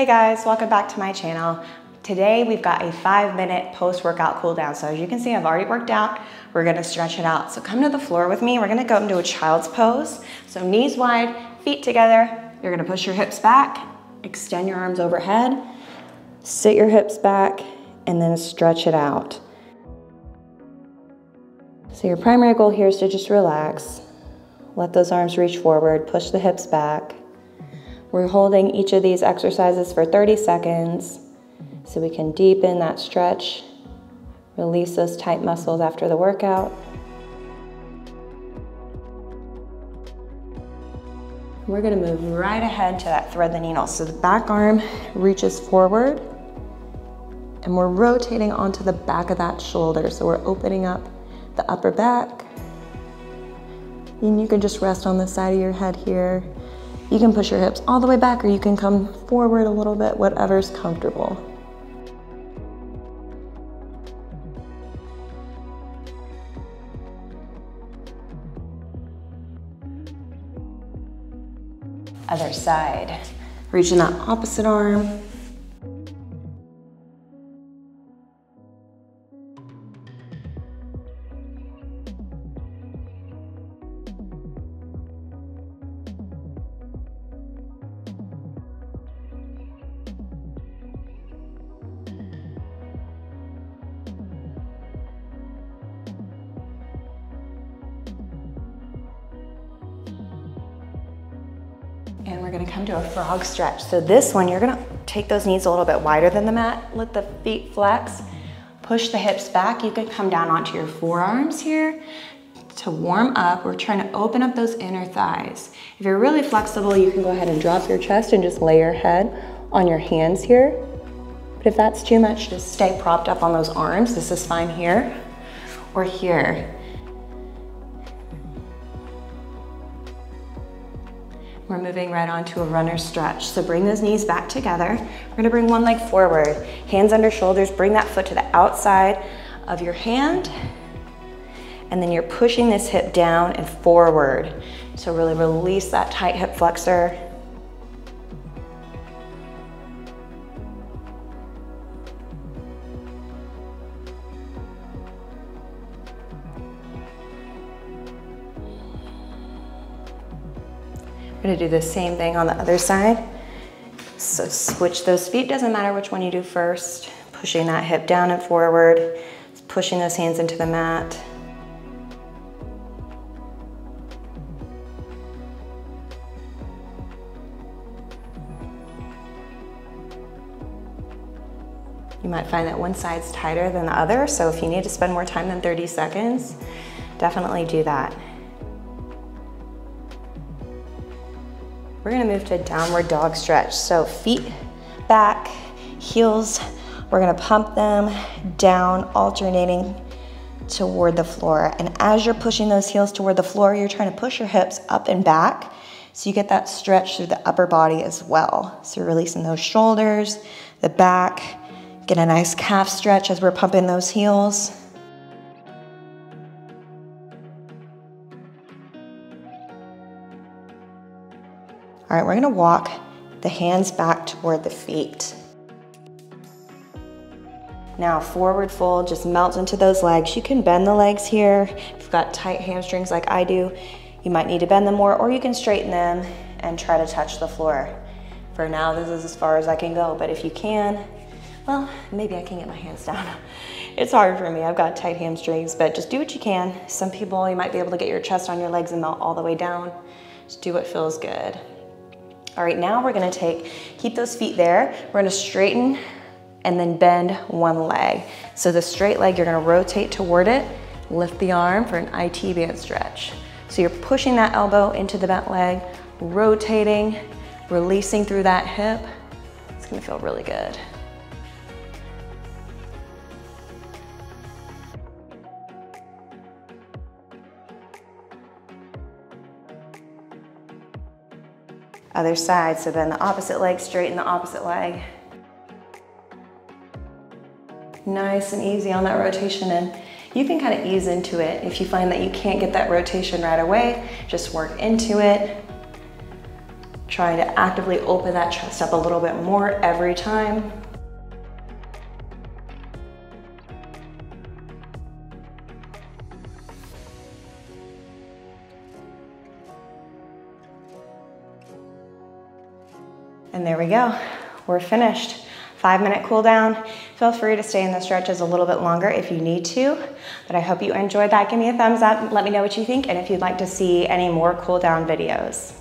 Hey guys, welcome back to my channel. Today we've got a 5-minute post-workout cool down. So as you can see, I've already worked out. We're gonna stretch it out. So come to the floor with me. We're gonna go into a child's pose. So knees wide, feet together. You're gonna push your hips back, extend your arms overhead, sit your hips back, and then stretch it out. So your primary goal here is to just relax. Let those arms reach forward, push the hips back. We're holding each of these exercises for 30 seconds so we can deepen that stretch, release those tight muscles after the workout. We're gonna move right ahead to that thread the needle. So the back arm reaches forward and we're rotating onto the back of that shoulder. So we're opening up the upper back. And you can just rest on the side of your head here. You can push your hips all the way back or you can come forward a little bit, whatever's comfortable. Other side. Reaching that opposite arm. And we're gonna come to a frog stretch. So this one, you're gonna take those knees a little bit wider than the mat, let the feet flex, push the hips back. You can come down onto your forearms here to warm up. We're trying to open up those inner thighs. If you're really flexible, you can go ahead and drop your chest and just lay your head on your hands here. But if that's too much, just stay propped up on those arms. This is fine here or here. We're moving right onto a runner stretch. So bring those knees back together. We're gonna bring one leg forward, hands under shoulders, bring that foot to the outside of your hand, and then you're pushing this hip down and forward. So really release that tight hip flexor. We're gonna do the same thing on the other side. So switch those feet, doesn't matter which one you do first. Pushing that hip down and forward, pushing those hands into the mat. You might find that one side's tighter than the other, so if you need to spend more time than 30 seconds, definitely do that. We're gonna move to a downward dog stretch. So feet back, heels, we're gonna pump them down, alternating toward the floor. And as you're pushing those heels toward the floor, you're trying to push your hips up and back so you get that stretch through the upper body as well. So you're releasing those shoulders, the back, get a nice calf stretch as we're pumping those heels. All right, we're gonna walk the hands back toward the feet. Now forward fold, just melt into those legs. You can bend the legs here. If you've got tight hamstrings like I do, you might need to bend them more, or you can straighten them and try to touch the floor. For now, this is as far as I can go, but if you can, well, maybe I can get my hands down. It's hard for me, I've got tight hamstrings, but just do what you can. Some people, you might be able to get your chest on your legs and melt all the way down. Just do what feels good. All right, now we're gonna keep those feet there. We're gonna straighten and then bend one leg. So the straight leg, you're gonna rotate toward it, lift the arm for an IT band stretch. So you're pushing that elbow into the bent leg, rotating, releasing through that hip. It's gonna feel really good. Other side, so bend the opposite leg, straighten the opposite leg. Nice and easy on that rotation, and you can kind of ease into it. If you find that you can't get that rotation right away, just work into it. Trying to actively open that chest up a little bit more every time. And there we go, we're finished. 5-minute cool down. Feel free to stay in the stretches a little bit longer if you need to, but I hope you enjoyed that. Give me a thumbs up, let me know what you think, and if you'd like to see any more cool down videos.